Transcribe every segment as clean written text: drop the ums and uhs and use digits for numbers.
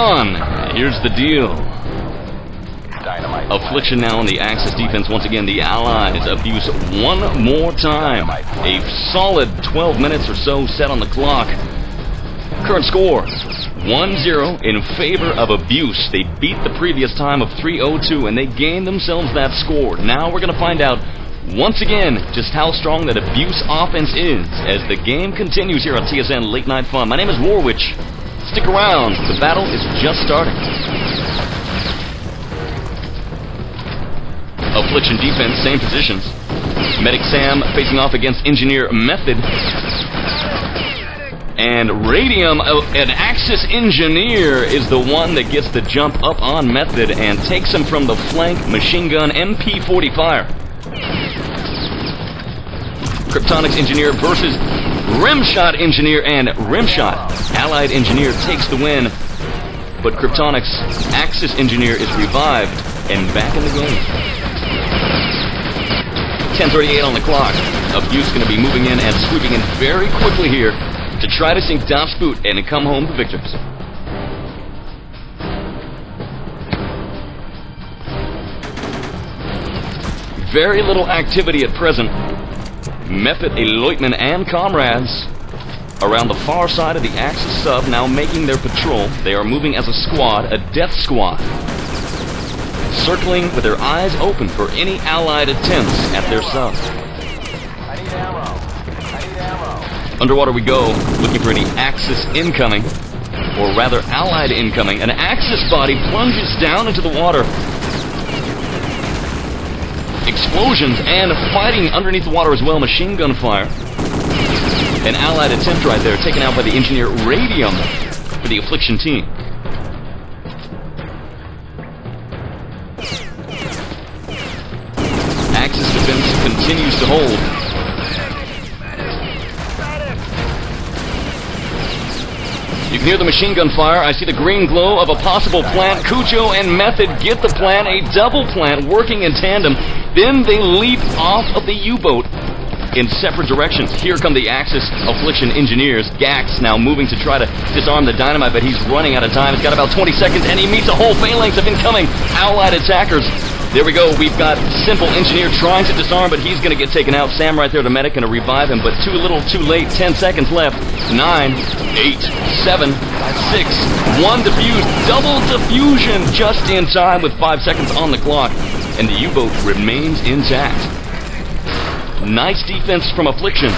on. Here's the deal. Affliction now on the Axis defense. Once again, the Allies abuse one more time. A solid 12 minutes or so set on the clock. Current score, 1-0 in favor of Abuse. They beat the previous time of 3-0-2, and they gained themselves that score. Now we're going to find out, once again, just how strong that Abuse offense is as the game continues here on TSN Late Night Fun. My name is Warwitch. Stick around. The battle is just starting. Affliction defense, same positions. Medic Sam facing off against Engineer Method. And Radium, an Axis Engineer, is the one that gets the jump up on Method and takes him from the flank. Machine gun MP40 fire. Kryptonics Engineer versus Rimshot Engineer, and Rimshot, Allied Engineer, takes the win. But Kryptonics Axis Engineer is revived and back in the game. 10:38 on the clock. Abuse going to be moving in and sweeping in very quickly here to try to sink Das Boot and come home the victors. Very little activity at present. Method, Leutman, and comrades around the far side of the Axis sub now making their patrol. They are moving as a squad, a death squad, circling with their eyes open for any Allied attempts at their sub. Underwater we go, looking for any Axis incoming, or rather Allied incoming. An Axis body plunges down into the water. Explosions and fighting underneath the water as well, machine gun fire. An Allied attempt right there, taken out by the Engineer Radium for the Affliction team. Axis defense continues to hold. You can hear the machine gun fire. I see the green glow of a possible plant. Cujo and Method get the plant, a double plant working in tandem. Then they leap off of the U-boat in separate directions. Here come the Axis Affliction Engineers. Gax now moving to try to disarm the dynamite, but he's running out of time. He's got about 20 seconds, and he meets a whole phalanx of incoming Allied attackers. There we go. We've got Simple Engineer trying to disarm, but he's going to get taken out. Sam right there, the medic, going to revive him, but too little, too late. 10 seconds left. 9, 8, 7, 6, 1 defused. Double diffusion just in time with 5 seconds on the clock, and the U-boat remains intact. Nice defense from Affliction.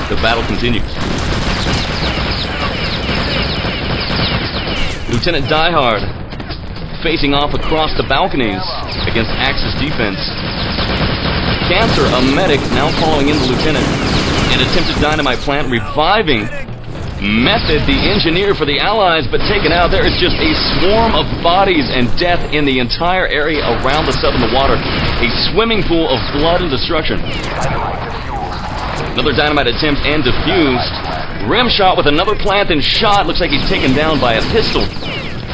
The battle continues. Lieutenant Diehard facing off across the balconies against Axis defense. Cancer, a medic, now following in the lieutenant. An attempted dynamite plant reviving Method, the engineer for the Allies, but taken out. There is just a swarm of bodies and death in the entire area around the sub in the water. A swimming pool of blood and destruction. Another dynamite attempt and defused. Rimshot with another plant and shot. Looks like he's taken down by a pistol.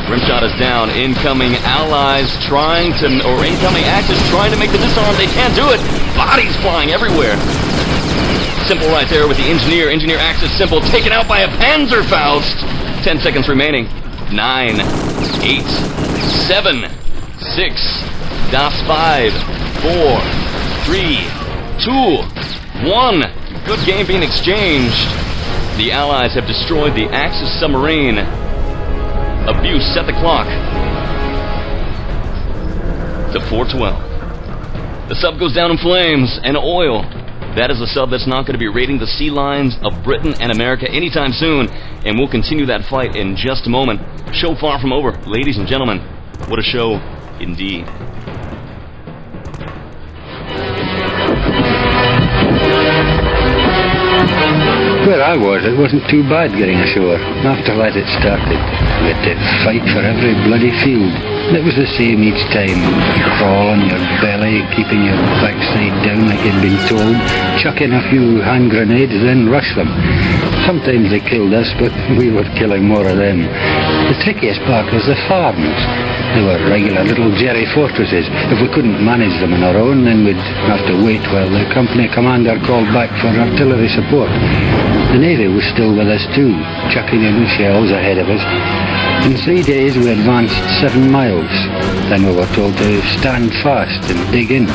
Rimshot is down. Incoming Allies trying to, or incoming Axis trying to make the disarm. They can't do it. Bodies flying everywhere. Simple right there with the Engineer. Engineer Axis Simple taken out by a Panzerfaust. 10 seconds remaining. 9, 8, 7, 6, Das 5, 4, 3, 2, 1. Good game being exchanged. The Allies have destroyed the Axis submarine. Abuse set the clock to 4:12. The sub goes down in flames and oil. That is a sub that's not going to be raiding the sea lines of Britain and America anytime soon, and we'll continue that fight in just a moment. Show far from over, ladies and gentlemen. What a show indeed. Where I was, it wasn't too bad getting ashore. After that it started. We had to fight for every bloody field. It was the same each time. You crawl on your belly, keeping your backside down like you'd been told, chuck in a few hand grenades, then rush them. Sometimes they killed us, but we were killing more of them. The trickiest part was the farms. They were regular little jerry fortresses. If we couldn't manage them on our own, then we'd have to wait while the company commander called back for artillery support. The Navy was still with us too, chucking in shells ahead of us. In 3 days we advanced 7 miles. Then we were told to stand fast and dig in.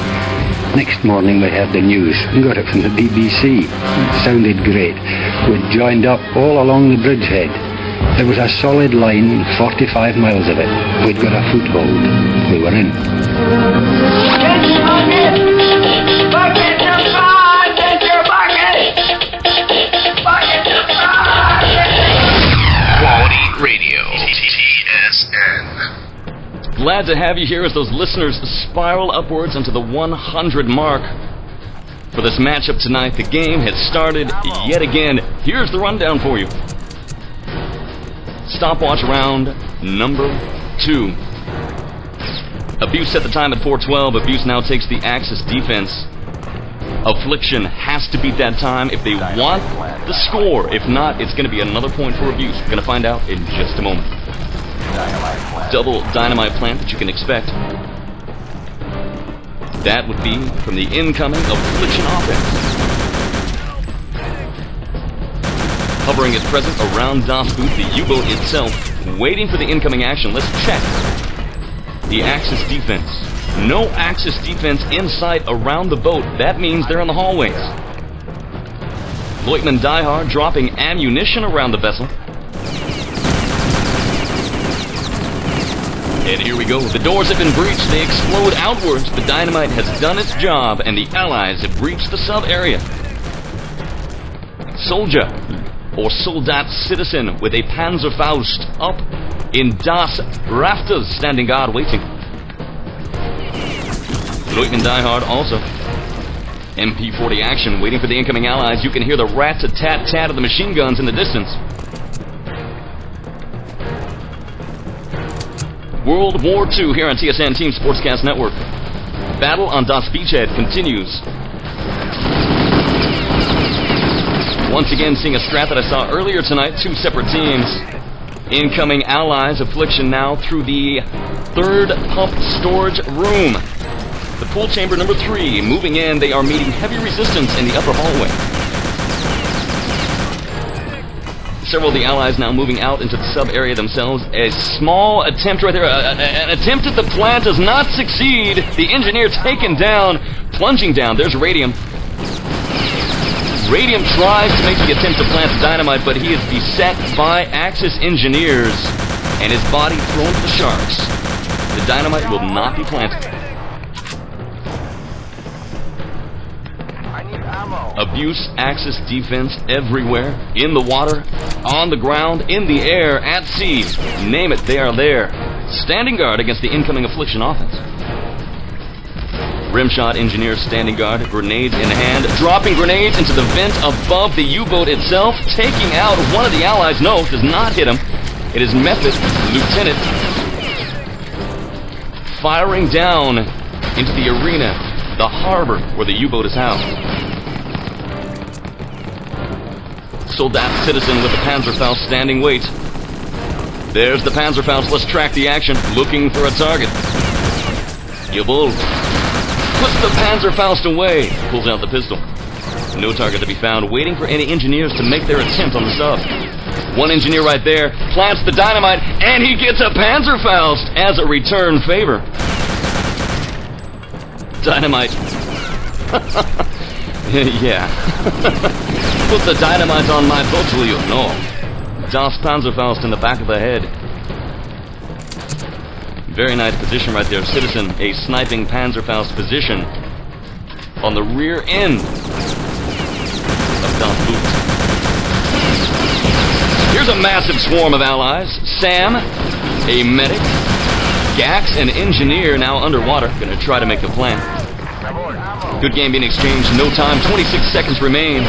Next morning we heard the news. We got it from the BBC. It sounded great. We'd joined up all along the bridgehead. There was a solid line, 45 miles of it. We'd got a foothold. We were in. Get your bucket! Bucket to front! Get your bucket! Bucket to front! Quality Radio. TSN. Glad to have you here as those listeners spiral upwards into the 100 mark. For this matchup tonight, the game has started yet again. Here's the rundown for you. Stopwatch round number 2. Abuse set the time at 4:12. Abuse now takes the Axis defense. Affliction has to beat that time if they want the score. If not, it's going to be another point for Abuse. We're going to find out in just a moment. Double dynamite plant that you can expect. That would be from the incoming Affliction offense. Hovering its presence around Das Boot, the U-boat itself, waiting for the incoming action. Let's check the Axis defense. No Axis defense in sight around the boat. That means they're in the hallways. Lieutenant Diehard dropping ammunition around the vessel. And here we go. The doors have been breached. They explode outwards. The dynamite has done its job, and the Allies have breached the sub-area. Soldier, or Soldat Citizen, with a Panzerfaust up in Das rafters, standing guard waiting. Lieutenant Diehard also. MP40 action, waiting for the incoming Allies. You can hear the rat-a-tat-tat of the machine guns in the distance. World War II here on TSN Team Sportscast Network. Battle on Das Beachhead continues. Once again, seeing a strat that I saw earlier tonight, 2 separate teams. Incoming Allies, Affliction now through the 3rd pump storage room. The pool chamber number 3, moving in, they are meeting heavy resistance in the upper hallway. Several of the Allies now moving out into the sub-area themselves. A small attempt right there, an attempt at the plant does not succeed. The engineer taken down, plunging down. There's Radium. Radium tries to make the attempt to plant the dynamite, but he is beset by Axis engineers and his body thrown to the sharks. The dynamite will not be planted. Abuse Axis defense everywhere, in the water, on the ground, in the air, at sea. Name it, they are there. Standing guard against the incoming Affliction offense. Rimshot engineers standing guard, grenades in hand, dropping grenades into the vent above the U-boat itself, taking out one of the Allies. No, does not hit him. It is Method, Lieutenant, firing down into the arena, the harbor where the U-boat is housed. Soldat Citizen with the Panzerfaust standing wait. There's the Panzerfaust. Let's track the action. Looking for a target. Jawohl. Puts the Panzerfaust away. Pulls out the pistol. No target to be found. Waiting for any engineers to make their attempt on the sub. One engineer right there plants the dynamite, and he gets a Panzerfaust as a return favor. Dynamite. Yeah. Put the dynamite on my boat, will you? No. Das Panzerfaust in the back of the head. Very nice position right there. Citizen, a sniping Panzerfaust position on the rear end of Das Boot. Here's a massive swarm of Allies. Sam, a medic. Gax, an engineer, now underwater. Gonna try to make the plan. Good game being exchanged. No time. 26 seconds remain.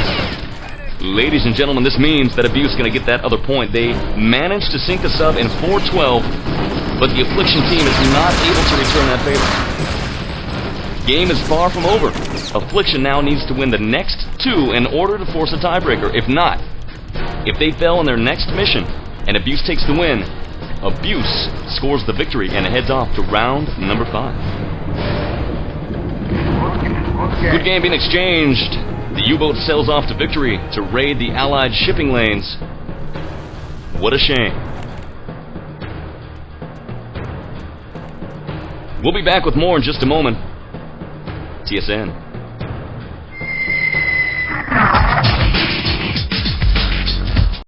Ladies and gentlemen, this means that Abuse is going to get that other point. They managed to sink the sub in 4:12, but the Affliction team is not able to return that favor. Game is far from over. Affliction now needs to win the next 2 in order to force a tiebreaker. If not, if they fail in their next mission and Abuse takes the win, Abuse scores the victory and heads off to round number 5. Good game being exchanged. The U-boat sails off to victory to raid the Allied shipping lanes. What a shame. We'll be back with more in just a moment. TSN.